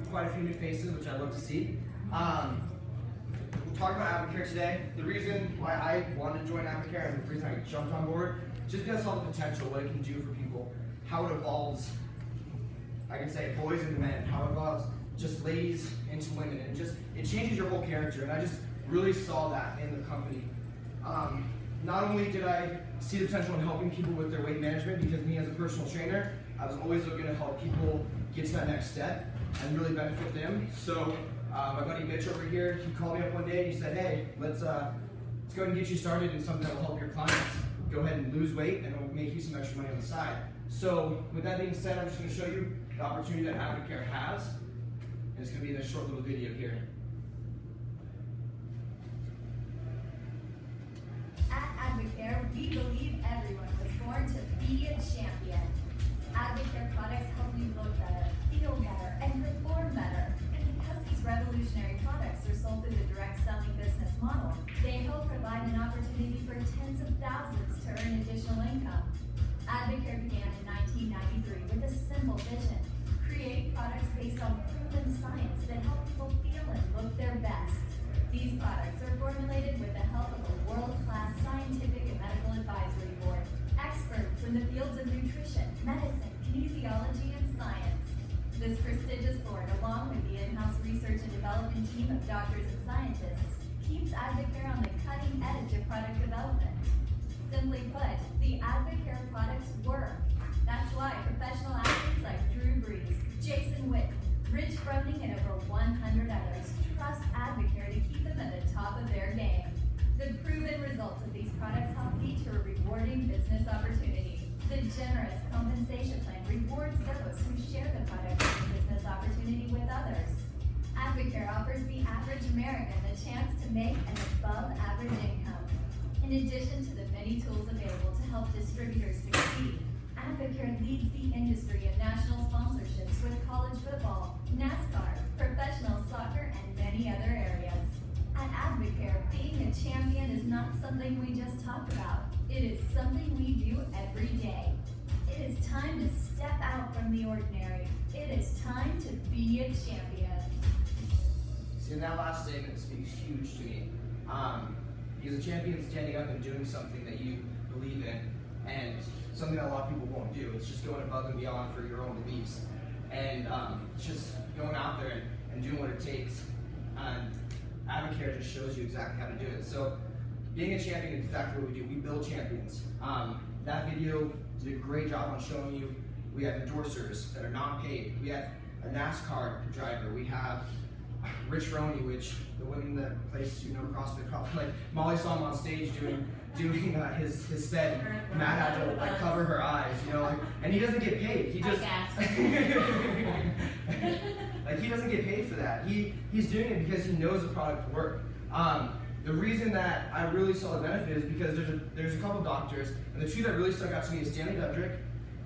quite a few new faces, which I love to see. We'll talk about Advocare today. The reason why I wanted to join Advocare and the reason I jumped on board, just because I saw the potential, what it can do for people, how it evolves, I can say boys into men, how it evolves just ladies into women, and it changes your whole character, and I just really saw that in the company. Not only did I see the potential in helping people with their weight management, because me as a personal trainer, I was always looking to help people get to that next step and really benefit them. So my buddy Mitch over here, he called me up one day and he said, hey, let's go ahead and get you started in something that will help your clients go ahead and lose weight and it will make you some extra money on the side. So with that being said, I'm just going to show you the opportunity that Advocare has. And it's going to be in this short little video here. At Advocare, we believe everyone was born to be a champion. Advocare products help you look better, feel better, and perform better. And because these revolutionary products are sold through the direct selling business model, they help provide an opportunity for tens of thousands to earn additional income. Advocare began in 1993 with a simple vision: create products based on proven science that help people feel and look their best. These products are formulated with the help of a world-class scientific and medical advisory board, experts in the fields of nutrition, medicine, kinesiology, and science. This prestigious board, along with the in-house research and development team of doctors and scientists, keeps Advocare on the cutting edge of product development. Simply put, the Advocare products work. That's why professional athletes like Drew Brees, Jason Witten, Rich Froning, and over 100 others trust Advocare to keep them at the top of their game. The proven results of these products help lead to a rewarding business opportunity. The generous compensation plan rewards those who share the products and business opportunity with others. Advocare offers the average American the chance to make an above-average income. In addition to the many tools available to help distributors succeed, Advocare leads the industry in national sponsorships with college football, NASCAR, professional soccer, and many other areas. At Advocare, being a champion is not something we just talk about. It is something we do every day. It is time to step out from the ordinary. It is time to be a champion. See, that last statement speaks huge to me. Because a champion is standing up and doing something that you believe in, and something that a lot of people won't do. It's just going above and beyond for your own beliefs. And it's just going out there and doing what it takes. Advocare just shows you exactly how to do it. So being a champion is exactly what we do. We build champions. That video did a great job on showing you we have endorsers that are not paid. We have a NASCAR driver. We have Rich Froning, which the women that place, CrossFit, like Molly saw him on stage doing his set. Matt had to like cover her eyes, and he doesn't get paid. He just like he doesn't get paid for that. He's doing it because he knows the product works. The reason that I really saw the benefit is because there's a couple doctors, and the two that really stuck out to me is Stanley Dudrick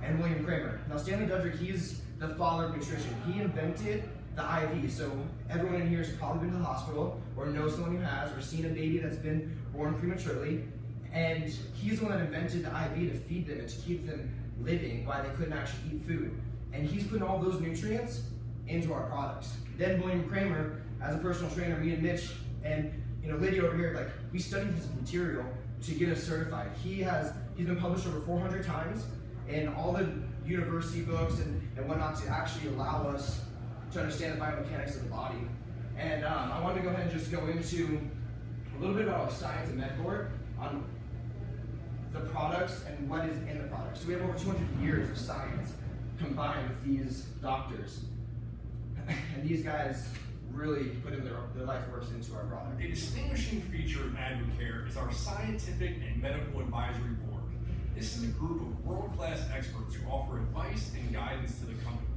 and William Kramer. Now Stanley Dudrick, he's the father of nutrition. He invented the IV. So everyone in here has probably been to the hospital or knows someone who has, or seen a baby that's been born prematurely. And he's the one that invented the IV to feed them and to keep them living while they couldn't actually eat food. And he's putting all those nutrients into our products. Then William Kramer, as a personal trainer, me and Mitch and Lydia over here, like we studied his material to get us certified. He's been published over 400 times in all the university books and whatnot to actually allow us to understand the biomechanics of the body. And I wanted to go ahead and just go into a little bit about science and MedBoard on the products and what is in the products. So we have over 200 years of science combined with these doctors. And these guys really put in their life works into our product. A distinguishing feature of Advocare is our scientific and medical advisory board. This is a group of world-class experts who offer advice and guidance to the company.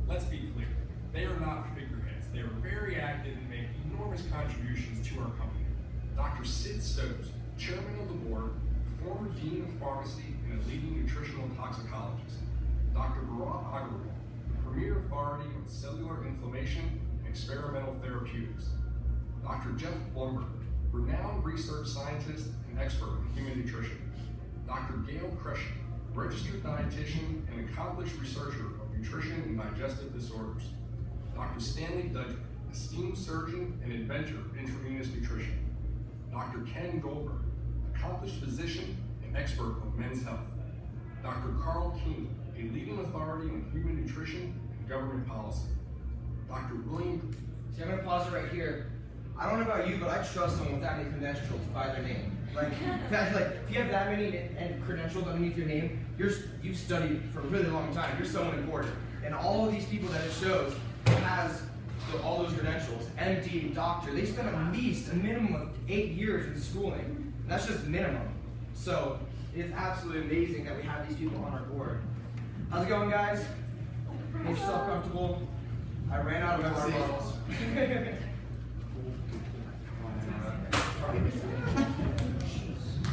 Let's be clear, they are not figureheads. They are very active and make enormous contributions to our company. Dr. Sid Stokes, chairman of the board, former dean of pharmacy and a leading nutritional toxicologist. Dr. Bharat Agarwal, the premier authority on cellular inflammation and experimental therapeutics. Dr. Jeff Blumberg, renowned research scientist and expert in human nutrition. Dr. Gail Cresci, registered dietitian and accomplished researcher of nutrition and digestive disorders. Dr. Stanley Dudley, esteemed surgeon and inventor of intravenous nutrition. Dr. Ken Goldberg, accomplished physician and expert on men's health. Dr. Carl Keeney, a leading authority on human nutrition and government policy. Dr. William. See, I'm gonna pause it right here. I don't know about you, but I trust someone with that many credentials by their name. Like if you have that many credentials underneath your name, you've studied for a really long time. You're someone important. And all of these people that it shows has all those credentials, MD, doctor. They spend at least a minimum of 8 years in schooling. And that's just minimum. So it's absolutely amazing that we have these people on our board. How's it going, guys? Make yourself comfortable. I ran out of water bottles.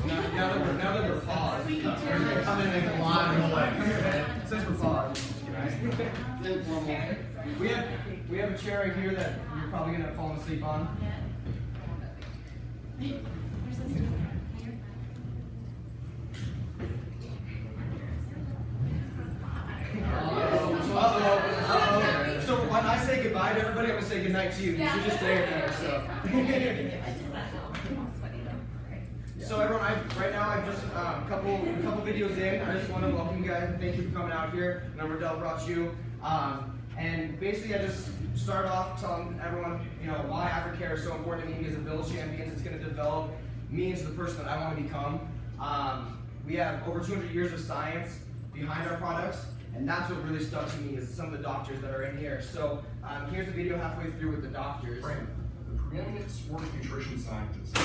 Now that we're paused, we're coming in a lot of noise. Since we're paused, we have a chair right here that you're probably gonna fall asleep on. So when I say goodbye to everybody, I'm gonna say goodnight to you. You should just stay there. So everyone, right now I'm just a couple videos in. I just want to welcome you guys and thank you for coming out here. I know Riddell brought you. And basically I just start off telling everyone, why Advocare is so important to me as a Bill Champions. It's going to develop me into the person that I want to become. We have over 200 years of science behind our products, and that's what really stuck to me is some of the doctors that are in here. So here's a video halfway through with the doctors. Right. The preeminent sports nutrition scientist,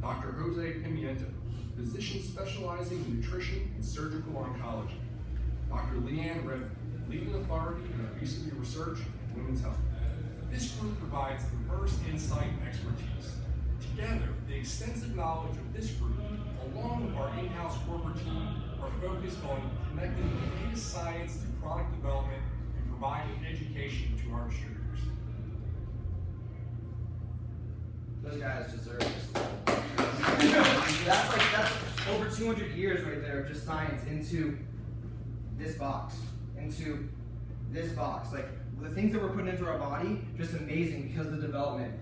Dr. Jose Pimienta, physician specializing in nutrition and surgical oncology. Dr. Leanne Redden, leading authority in obesity research and women's health. This group provides diverse insight and expertise. Together, the extensive knowledge of this group, along with our in-house corporate team, are focused on connecting the latest science to product development and providing education to our distributors. Those guys deserve this. That's over 200 years right there of just science into this box. Like the things that we're putting into our body, just amazing because of the development.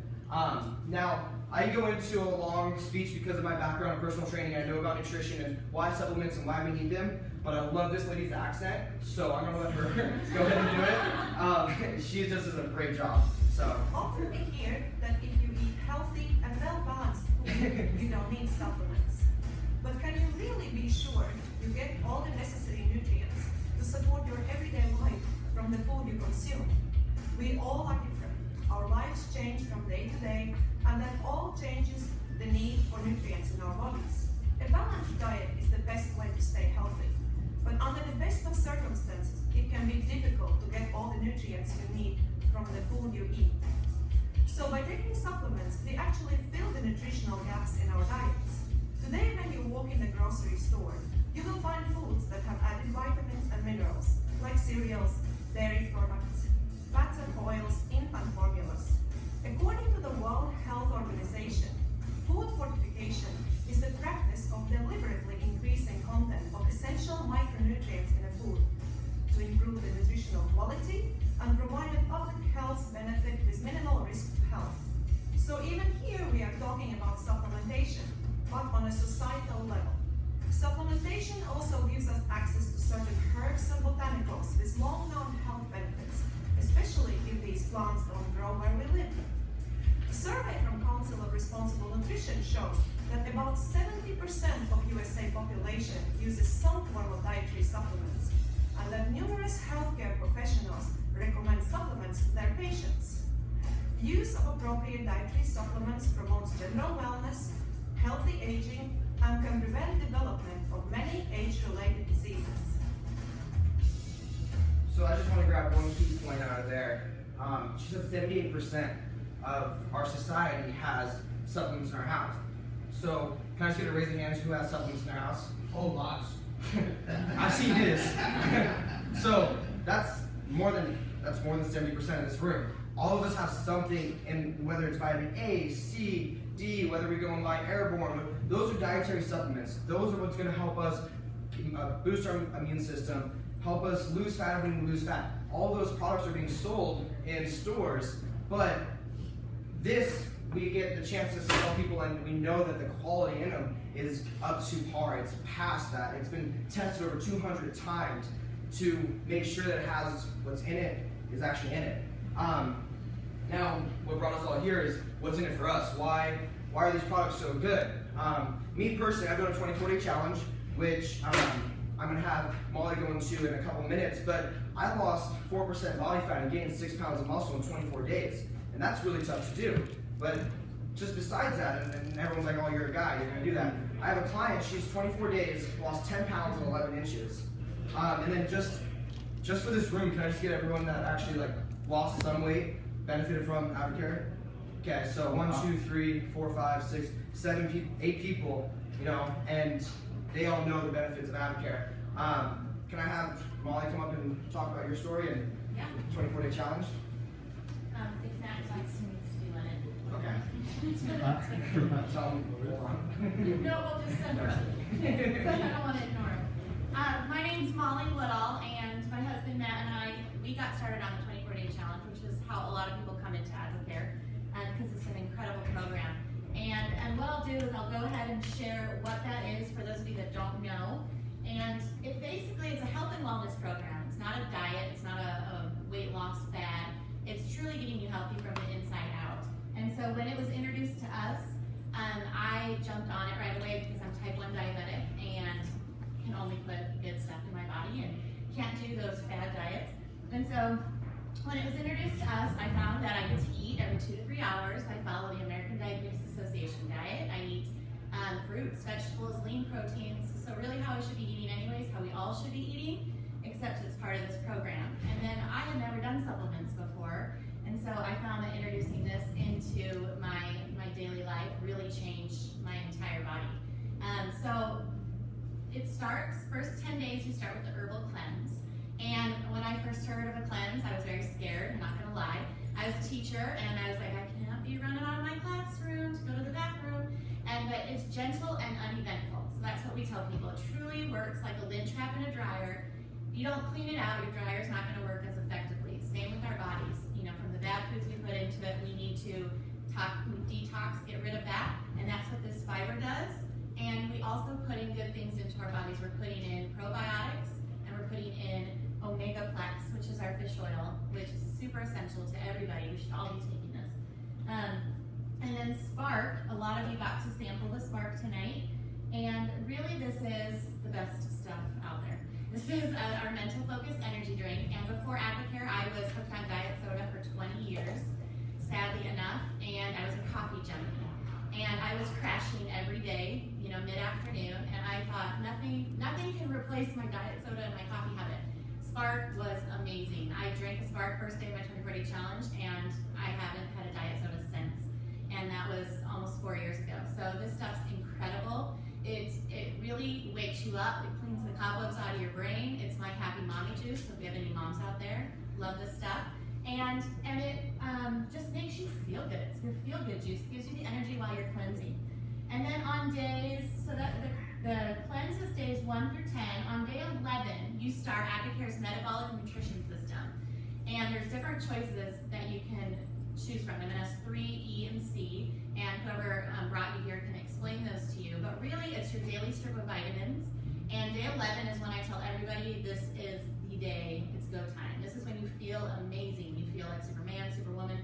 Now, I go into a long speech because of my background in personal training. I know about nutrition and why supplements and why we need them, but I love this lady's accent, so I'm gonna let her go ahead and do it. She just does a great job. So. Often we hear that if you eat healthy and well-balanced food, you don't need supplements. But can you really be sure you get all the necessary nutrients to support your everyday life from the food you consume? We all are different. Our lives change from day to day, and that all changes the need for nutrients in our bodies. A balanced diet is the best way to stay healthy. But under the best of circumstances, it can be difficult to get all the nutrients you need from the food you eat. So by taking supplements, we actually fill the nutritional gaps in our diets. Today, when you walk in the grocery store, you will find foods that have added vitamins and minerals, like cereals, dairy products, fats and oils, infant formulas. According to the World Health Organization, food fortification is the practice of deliberately increasing content of essential micronutrients in a food to improve the nutritional quality and provide a public health benefit with minimal risk to health. So even here we are talking about supplementation, but on a societal level. Supplementation also gives us access to certain herbs and botanicals with long-known health benefits, especially if these plants don't grow where we live. A survey from Council of Responsible Nutrition shows that about 70% of USA population uses some form of dietary supplements, and that numerous healthcare professionals recommend supplements to their patients. Use of appropriate dietary supplements promotes general wellness, healthy aging, and can prevent development of many age-related diseases. So I just want to grab one key point out of there. She said 78% of our society has supplements in our house. So can I just get a raise of hands who has supplements in their house? Oh, lots. I've seen this. So that's more than 70% of this room. All of us have something, in whether it's vitamin A, C, D, whether we go and buy Airborne. Those are dietary supplements. Those are what's going to help us boost our immune system, help us lose fat if we need to lose fat. all those products are being sold in stores, but this, we get the chance to sell people, and we know that the quality in them is up to par. It's past that. It's been tested over 200 times to make sure that it has what's in it is actually in it. Now, what brought us all here is what's in it for us. Why are these products so good? Me personally, I've done a 24-day challenge, which I'm going to have Molly go into in a couple minutes, but I lost 4% body fat and gained 6 pounds of muscle in 24 days. And that's really tough to do. But just besides that, and everyone's like, oh, you're a guy, you're going to do that. I have a client, she's 24 days, lost 10 pounds and 11 inches. And then just for this room, can I just get everyone that actually like lost some weight, benefited from Advocare? Okay, so 1, 2, 3, 4, 5, 6, 7 people, 8 people, you know, and they all know the benefits of Advocare. Can I have Molly come up and talk about your story and 24-day challenge? If Matt likes me to do it. Okay. No, we'll just send her. I don't want to ignore him. My name's Molly Woodall, and my husband Matt and I, we got started on the 24-day challenge, which is how a lot of people come into Advocare, because it's an incredible program. And what I'll do is I'll go ahead and share what that is for those of you that don't know. And it basically, it's a health and wellness program. It's not a diet, it's not a weight loss fad. It's truly getting you healthy from the inside out. And so when it was introduced to us, I jumped on it right away because I'm type 1 diabetic and can only put good stuff in my body and can't do those fad diets. And so when it was introduced to us, I found that I get to eat every 2 to 3 hours. I follow the American Diabetes Association diet. I eat fruits, vegetables, lean proteins. So really how I should be eating anyways, how we all should be eating, except it's part of this program. And then I had never done supplements before, and so I found that introducing this into my daily life really changed my entire body. So it starts, first 10 days you start with the herbal cleanse. And when I first heard of a cleanse, I was very scared, I'm not gonna lie. I was a teacher and I was like, I can't be running out of my classroom to go to the back room. But it's gentle and uneventful. So that's what we tell people. It truly works like a lid trap in a dryer. If you don't clean it out, your dryer's not gonna work as effectively. Same with our bodies. You know, from the bad foods we put into it, we need to detox, get rid of that. And that's what this fiber does. And we also put in good things into our bodies. We're putting in probiotics and we're putting in omega-plex, which is our fish oil, which is super essential to everybody. We should all be taking this. And then Spark, a lot of you got to sample the Spark tonight. And really this is the best stuff out there. This is our mental focused energy drink. And before Advocare, I was hooked on diet soda for 20 years, sadly enough. And I was a coffee junkie. And I was crashing every day, you know, mid-afternoon. And I thought nothing can replace my diet soda and my coffee habit. Spark was amazing. I drank a Spark first day of my 24-day challenge, and I haven't had a diet soda since. And that was almost 4 years ago. So this stuff's incredible. It really wakes you up. It cleans the cobwebs out of your brain. It's my happy mommy juice. So if we have any moms out there, love this stuff. And it just makes you feel good. It's your feel good juice. It gives you the energy while you're cleansing. And then on days, so that the cleanse is days 1 through 10. On day 11, you start Advocare's metabolic nutrition system. And there's different choices that you can choose from. MS3, E, and C. And whoever brought you here can explain those to you. But really, it's your daily strip of vitamins. And day 11 is when I tell everybody this is the day, it's go time. This is when you feel amazing. You feel like Superman, Superwoman.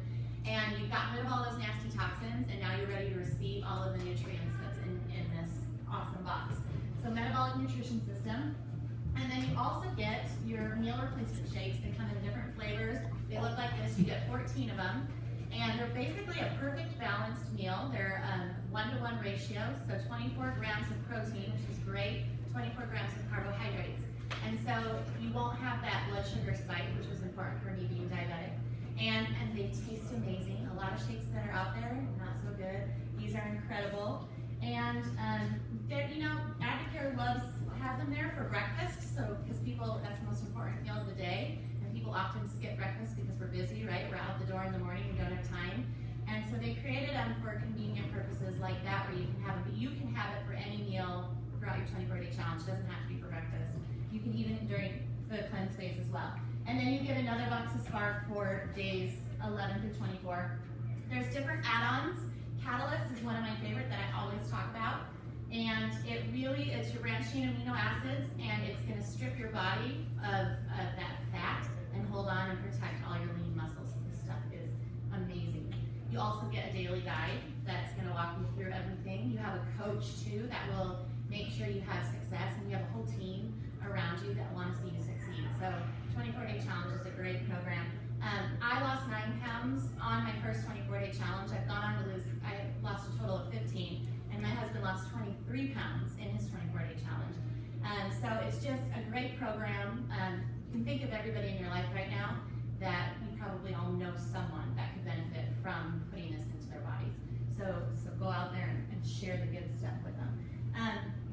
And you've gotten rid of all those nasty toxins, and now you're ready to receive all of the nutrients that's in this awesome box. So metabolic nutrition system. And then you also get your meal replacement shakes. They come in different flavors. They look like this. You get 14 of them. And they're basically a perfect balanced meal. They're 1-to-1 ratio, so 24 grams of protein, which is great, 24 grams of carbohydrates. And so you won't have that blood sugar spike, which was important for me being diabetic. And they taste amazing. A lot of shakes that are out there, not so good. These are incredible. And you know, Advocare has them there for breakfast, so because people, that's the most important meal of the day. People often skip breakfast because we're busy, right? We're out the door in the morning, we don't have time. And so they created them for convenient purposes like that, where you can have it, but you can have it for any meal throughout your 24-day challenge. It doesn't have to be for breakfast. You can even during the cleanse phase as well. And then you get another box of Spark for days 11 through 24. There's different add-ons. Catalyst is one of my favorite that I always talk about. And it's your branched chain amino acids, and it's gonna strip your body of that fat and hold on and protect all your lean muscles. This stuff is amazing. You also get a daily guide that's gonna walk you through everything. You have a coach too that will make sure you have success, and you have a whole team around you that want to see you succeed. So 24-day challenge is a great program. I lost 9 pounds on my first 24-day challenge. I've gone on to lose, I lost a total of 15, and my husband lost 23 pounds in his 24-day challenge. So it's just a great program. You can think of everybody in your life right now that you probably all know someone that could benefit from putting this into their bodies. So go out there and share the good stuff with them.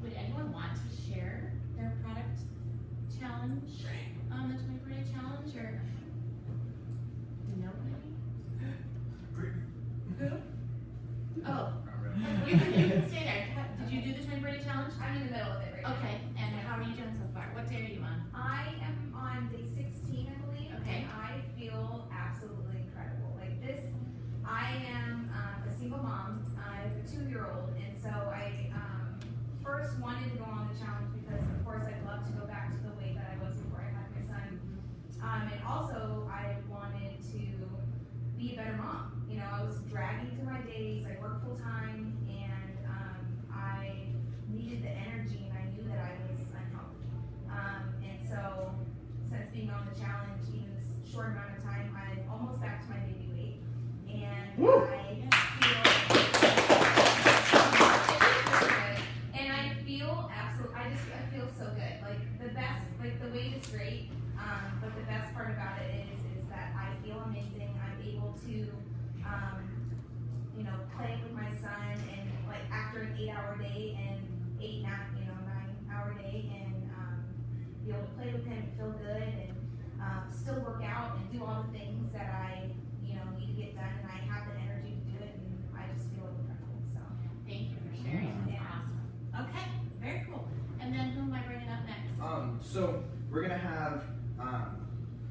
Would anyone want to share their product challenge on the 24-day challenge, or nobody? Who? Oh, you can stay there. Did you do the 24-day challenge? I'm in the middle of it right now. Okay, and how are you doing so far? What day are you on? I am on day 16, I believe, Okay. and I feel absolutely incredible. Like this, I am a single mom. I have a 2-year-old, and so I first wanted to go on the challenge because, of course, I'd love to go back to the way that I was before I had my son. And also, I wanted to be a better mom. You know, I was dragging through my days. I work full time, and I needed the energy, and I knew that I was unhealthy. And so, since being on the challenge, even this short amount of time, I'm almost back to my baby weight, and Woo! I feel so good. Like the best, like the weight is great, but the best part about it is that I feel amazing. I'm able to, you know, play with my son, and like after an 8-hour day and 9-hour day, and be able to play with him and feel good, and still work out and do all the things that I, you know, need to get done, and I have the energy to do it, and I just feel incredible. So Thank you for sharing. That's awesome. Okay, very cool. And then who am I bringing up next? So we're gonna have,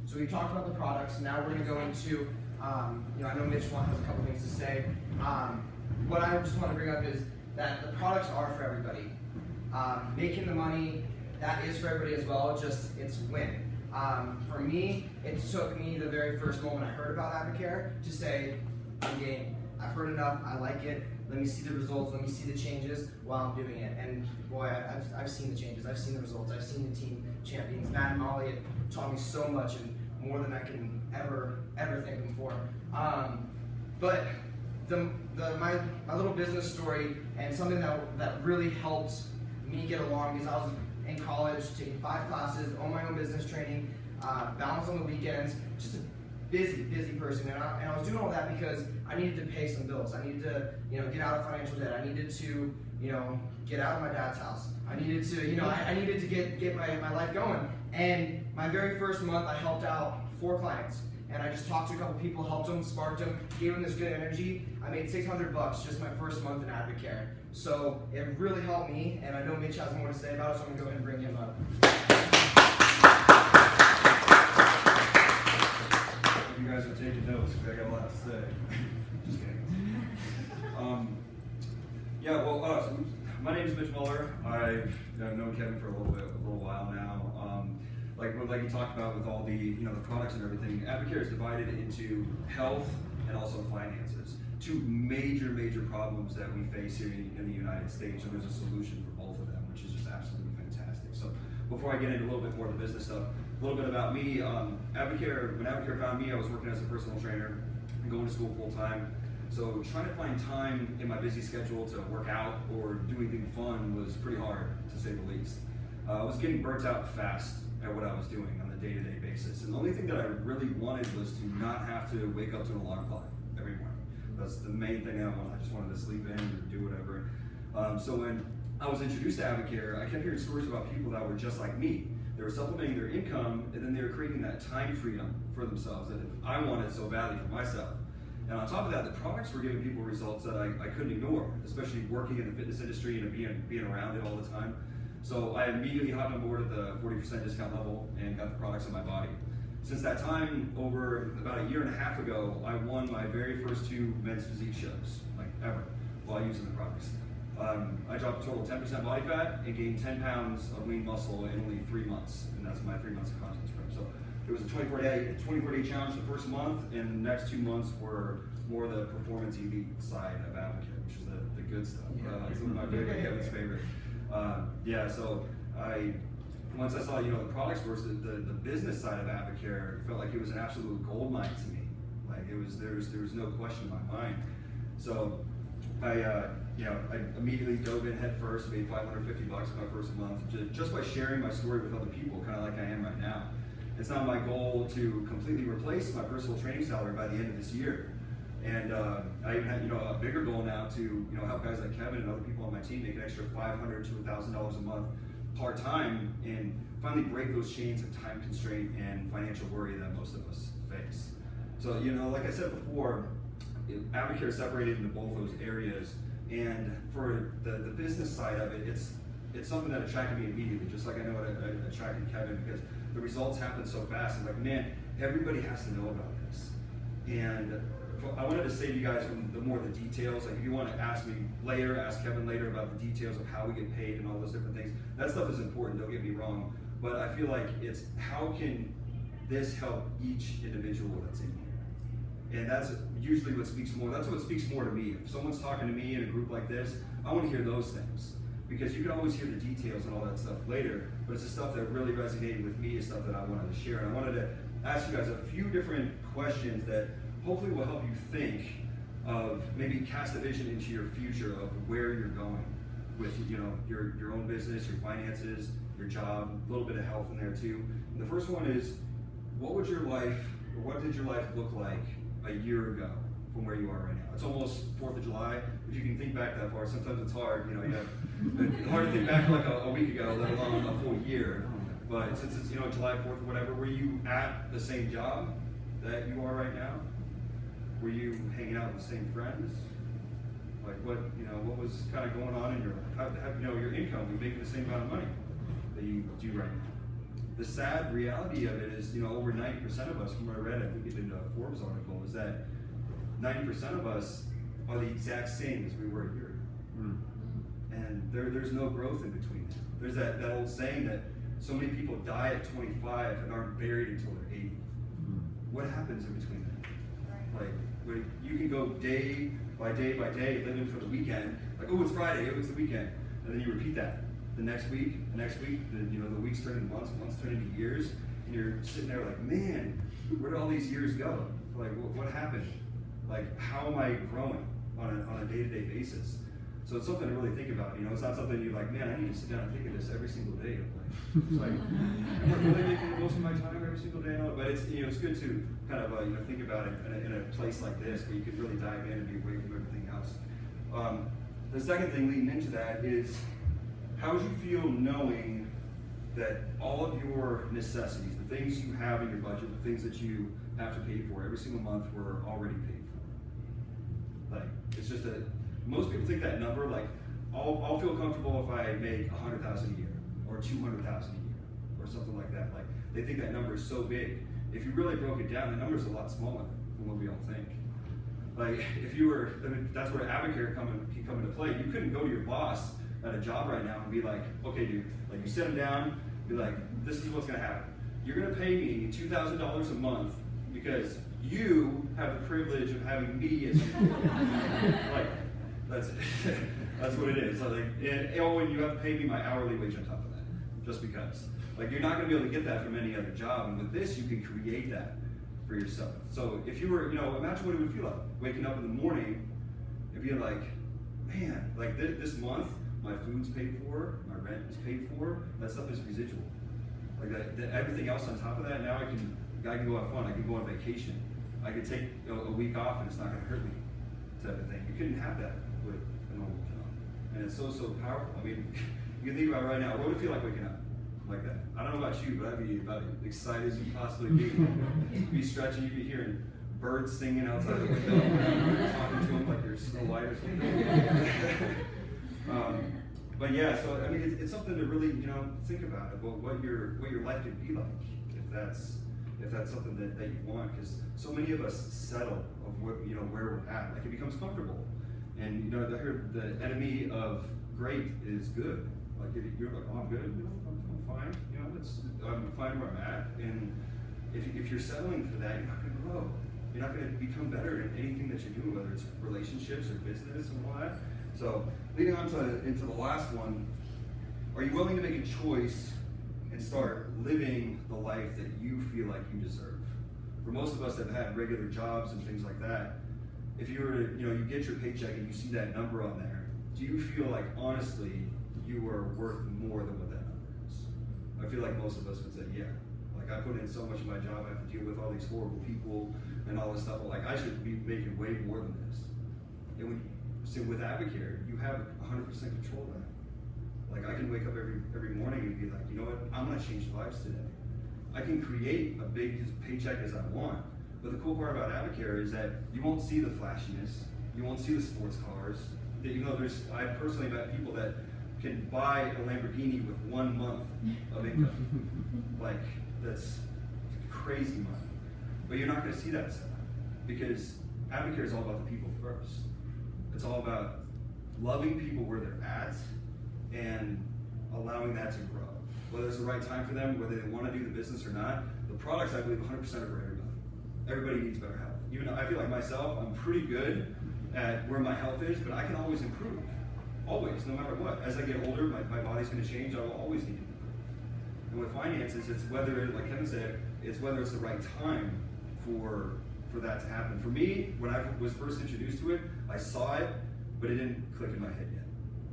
so we talked about the products. Now we're gonna go into, you know, I know Mitch has a couple things to say. What I just want to bring up is that the products are for everybody. Making the money, that is for everybody as well. Just it's win. For me, it took me the very first moment I heard about Advocare to say, I'm game. I've heard enough. I like it. Let me see the results. Let me see the changes while I'm doing it. And boy, I've seen the changes. I've seen the results. I've seen the team champions. Matt and Molly have taught me so much, and more than I can ever thank them for. But my little business story, and something that really helped me get along, is I was in college taking 5 classes, own my own business training, balance on the weekends, just a busy person, and I was doing all that because I needed to pay some bills. I needed to, you know, get out of financial debt. I needed to, you know, get out of my dad's house. I needed to, you know, I needed to get my life going. And my very first month, I helped out 4 clients, and I just talked to a couple people, helped them, sparked them, gave them this good energy. I made $600 just my first month in Advocare. So it really helped me, and I know Mitch has more to say about it, so I'm gonna go ahead and bring him up. You guys are taking notes because I got a lot to say. Just kidding. Yeah, well, so my name is Mitch Muller. I've known Kevin for a little while now. Like you talked about with all the the products and everything, Advocare is divided into health and also finances. 2 major problems that we face here in the United States, and there's a solution for both of them, which is just absolutely fantastic. So before I get into a little bit more of the business stuff, a little bit about me. Advocare, when Advocare found me, I was working as a personal trainer and going to school full time. So trying to find time in my busy schedule to work out or do anything fun was pretty hard, to say the least. I was getting burnt out fast at what I was doing on a day-to-day basis. And the only thing that I really wanted was to not have to wake up to an alarm clock every morning. That's the main thing I wanted. I just wanted to sleep in or do whatever. So when I was introduced to Advocare, I kept hearing stories about people that were just like me. They were supplementing their income, and then they were creating that time freedom for themselves that I wanted so badly for myself. And on top of that, the products were giving people results that I couldn't ignore, especially working in the fitness industry and being around it all the time. So I immediately hopped on board at the 40% discount level and got the products in my body. Since that time, over about a year and a half ago, I won my very first 2 men's physique shows, like ever, while using the products. I dropped a total of 10% body fat and gained 10 pounds of lean muscle in only 3 months, and that's my 3 months of content prep. So it was a 24-day challenge the first month, and the next 2 months were more the performance elite side of Advocare, which is the good stuff. It's one of my favorite, Kevin's favorite. So once I saw, the products versus the business side of Advocare, it felt like it was an absolute gold mine to me. Like there was no question in my mind. So I immediately dove in head first, made $550 my first month, just by sharing my story with other people, kind of like I am right now. It's not my goal to completely replace my personal training salary by the end of this year. And I even had, a bigger goal now to, help guys like Kevin and other people on my team make an extra $500 to $1,000 a month part-time and finally break those chains of time constraint and financial worry that most of us face. So, like I said before, Advocare is separated into both those areas, and for the business side of it, it's something that attracted me immediately, just like I know it attracted Kevin, because the results happen so fast. I'm like, man, everybody has to know about this. And I wanted to say to you guys from the details, like if you want to ask me later, ask Kevin later about the details of how we get paid and all those different things. That stuff is important, don't get me wrong, but I feel like it's how can this help each individual that's in here? And that's usually what speaks more. That's what speaks more to me. If someone's talking to me in a group like this, I want to hear those things. Because you can always hear the details and all that stuff later, but it's the stuff that really resonated with me, is stuff that I wanted to share. And I wanted to ask you guys a few different questions that hopefully will help you think of, maybe cast a vision into your future of where you're going with your own business, your finances, your job, a little bit of health in there too. And the first one is, what did your life look like a year ago from where you are right now? It's almost 4th of July. If you can think back that far, sometimes it's hard. It's hard to think back like a week ago, let alone a full year. But since it's July 4th or whatever, were you at the same job that you are right now? Were you hanging out with the same friends? Like what was kind of going on in your life? Your income, you're making the same amount of money that you do right now. The sad reality of it is, over 90% of us, from what I read, I think in a Forbes article, is that 90% of us are the exact same as we were a year ago. And there's no growth in between that. There's that old saying that so many people die at 25 and aren't buried until they're 80. What happens in between that? Like, where you can go day by day by day, living for the weekend, like, oh, it's Friday, oh, it's the weekend, and then you repeat that. The next week, the weeks turn into months turn into years, and you're sitting there like, man, where did all these years go? Like, what happened? Like, how am I growing on a day-to-day basis? So it's something to really think about. It's not something you're like, man, I need to sit down and think of this every single day. It's like, am I really making the most of my time every single day? But it's it's good to kind of think about it in a place like this where you can really dive in and be away from everything else. The second thing leading into that is, how would you feel knowing that all of your necessities, the things you have in your budget, the things that you have to pay for every single month, were already paid for? Like, it's just most people think that number, like, I'll feel comfortable if I make $100,000 a year or $200,000 a year or something like that. Like, they think that number is so big. If you really broke it down, the number is a lot smaller than what we all think. Like, if you were, that's where Advocare can come into play. You couldn't go to your boss at a job right now and be like, okay, dude, like, you sit him down, be like, this is what's gonna happen. You're gonna pay me $2,000 a month because you have the privilege of having me as like, that's what it is. So like, and you have to pay me my hourly wage on top of that, just because. Like, you're not going to be able to get that from any other job, and with this, you can create that for yourself. So if you were, imagine what it would feel like waking up in the morning and being like, man, like this month, my food's paid for, my rent is paid for, that stuff is residual. Like everything else on top of that, now I can go have fun, I can go on vacation, I can take a week off and it's not going to hurt me, type of thing. You couldn't have that with a normal job. And it's so powerful. I mean, you can think about it right now, what would it feel like waking up like that? I don't know about you, but I'd be about as excited as you possibly be. You'd be stretching, you'd be hearing birds singing outside the window, you're talking to them like you're Snow White or something. But yeah, so I mean, it's something to really think about what your life could be like if that's if that's something that you want, because so many of us settle of what, where we're at. Like, it becomes comfortable. And I heard the enemy of great is good. Like, you're like, oh, I'm good, I'm fine, I'm fine where I'm at. And if you're settling for that, you're not gonna grow. You're not gonna become better in anything that you do, whether it's relationships or business and all that. So, leading on into the last one, are you willing to make a choice and start living the life that you feel like you deserve? For most of us that have had regular jobs and things like that, if you were to, you get your paycheck and you see that number on there, do you feel like, honestly, you are worth more than what that number is? I feel like most of us would say, yeah. Like, I put in so much of my job, I have to deal with all these horrible people and all this stuff. Like, I should be making way more than this. And with Advocare, you have 100% control of that. Like, I can wake up every morning and be like, you know what, I'm gonna change lives today. I can create a big paycheck as I want, but the cool part about Advocare is that you won't see the flashiness, you won't see the sports cars. I've personally met people that can buy a Lamborghini with 1 month of income. Like, that's crazy money. But you're not gonna see that stuff, because Advocare is all about the people first. It's all about loving people where they're at and allowing that to grow. Whether it's the right time for them, whether they want to do the business or not, the products, I believe, 100% are for everybody. Everybody needs better health. Even though I feel like myself, I'm pretty good at where my health is, but I can always improve. Always, no matter what. As I get older, my body's going to change. I will always need to improve. And with finances, it's whether, like Kevin said, it's whether it's the right time for that to happen. For me, when I was first introduced to it, I saw it, but it didn't click in my head yet.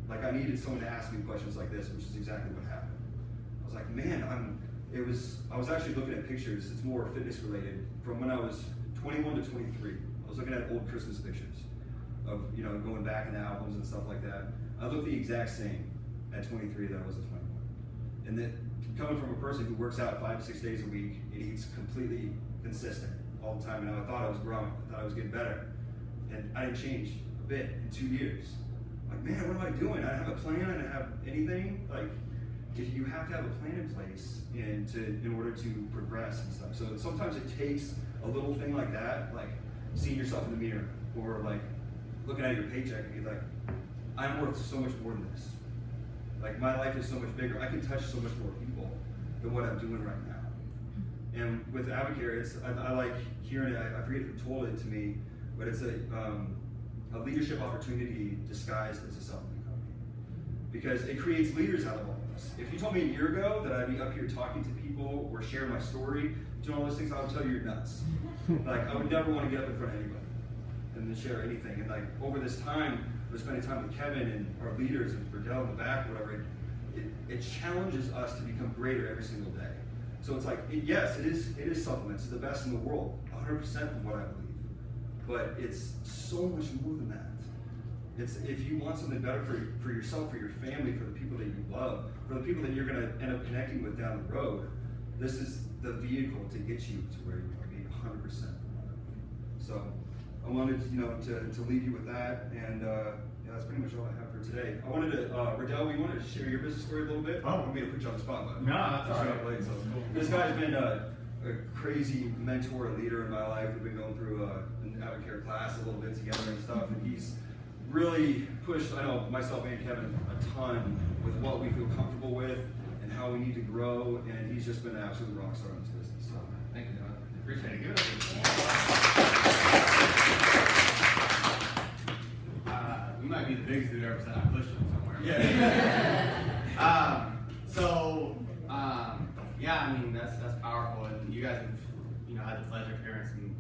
Like, I needed someone to ask me questions like this, which is exactly what happened. I was like, man, I was actually looking at pictures, it's more fitness related, from when I was 21 to 23. I was looking at old Christmas pictures of, going back in the albums and stuff like that. I looked the exact same at 23 that I was at 21. And then, coming from a person who works out 5 to 6 days a week and eats completely consistent all the time, and I thought I was growing, I thought I was getting better. And I didn't change a bit in 2 years. Like, man, what am I doing? I don't have a plan, I don't have anything. Like, if you have to have a plan in place in order to progress and stuff. So sometimes it takes a little thing like that, like seeing yourself in the mirror, or like looking at your paycheck and be like, I'm worth so much more than this. Like, my life is so much bigger. I can touch so much more people than what I'm doing right now. And with Advocare, I like hearing it. I forget who told it to me, but it's a leadership opportunity disguised as a supplement company, because it creates leaders out of all of us. If you told me a year ago that I'd be up here talking to people or sharing my story, doing all those things, I would tell you you're nuts. Like, I would never want to get up in front of anybody and then share anything. And like, over this time, we're spending time with Kevin and our leaders and Burdell in the back, whatever. It challenges us to become greater every single day. So it's like, yes, it is supplements. It's the best in the world, 100% of what I believe. But it's so much more than that. It's, if you want something better for yourself, for your family, for the people that you love, for the people that you're going to end up connecting with down the road, this is the vehicle to get you to where you want to be 100%. So I wanted to leave you with that, and yeah, that's pretty much all I have for today. I wanted to, Riddell, you wanted to share your business story a little bit? I don't want me to put you on the spot, but no, that's all right. Late, so cool. This guy's been a crazy mentor and leader in my life. We've been going through an Advocare class a little bit together and stuff, and he's really pushed, I know, myself and Kevin a ton with what we feel comfortable with and how we need to grow, and he's just been an absolute rock star in this business. So thank you, John. Appreciate it. Good. You might be the biggest dude ever said I pushed him somewhere. Yeah. Yeah, I mean, that's powerful, and you guys have, had the pleasure of hearing some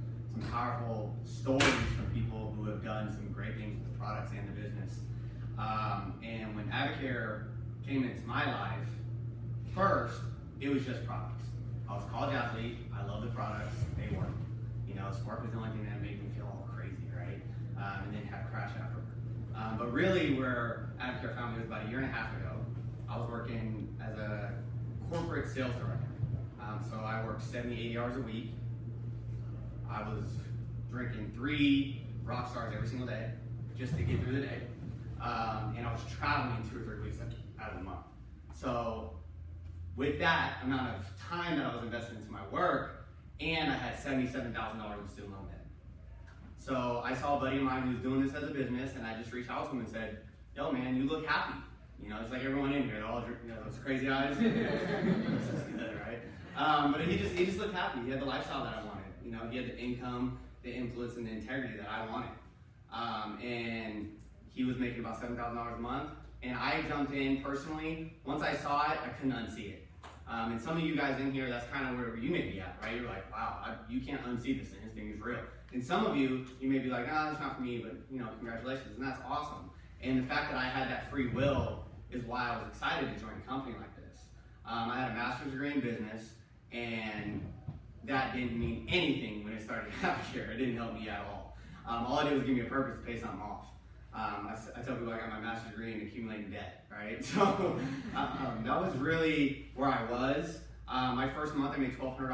powerful stories from people who have done some great things with the products and the business. And when Advocare came into my life, first, it was just products. I was a college athlete, I love the products, they work. Spark was the only thing that made me feel all crazy, right? And then have a crash afterward. But really, where Advocare found me was about 1.5 years ago. I was working as a corporate sales director. So I worked 70, 80 hours a week. I was drinking 3 rock stars every single day just to get through the day. And I was traveling 2 or 3 weeks out of the month. So with that amount of time that I was investing into my work, and I had $77,000 in student loan debt. So I saw a buddy of mine who's doing this as a business, and I just reached out to him and said, yo man, you look happy. You know, it's like everyone in here, they're all, those crazy eyes. This is good, right? But he just looked happy. He had the lifestyle that I wanted. You know, he had the income, the influence, and the integrity that I wanted. And he was making about $7,000 a month. And I jumped in personally. Once I saw it, I couldn't unsee it. And some of you guys in here, that's kind of where you may be at, right? You're like, wow, you can't unsee this thing. This thing is real. And some of you may be like, nah, that's not for me, but congratulations, and that's awesome. And the fact that I had that free will is why I was excited to join a company like this. I had a master's degree in business, and that didn't mean anything when it started Advocare. It didn't help me at all. All I did was give me a purpose to pay something off. I tell people I got my master's degree in accumulating debt, right? So that was really where I was. My first month I made $1,200.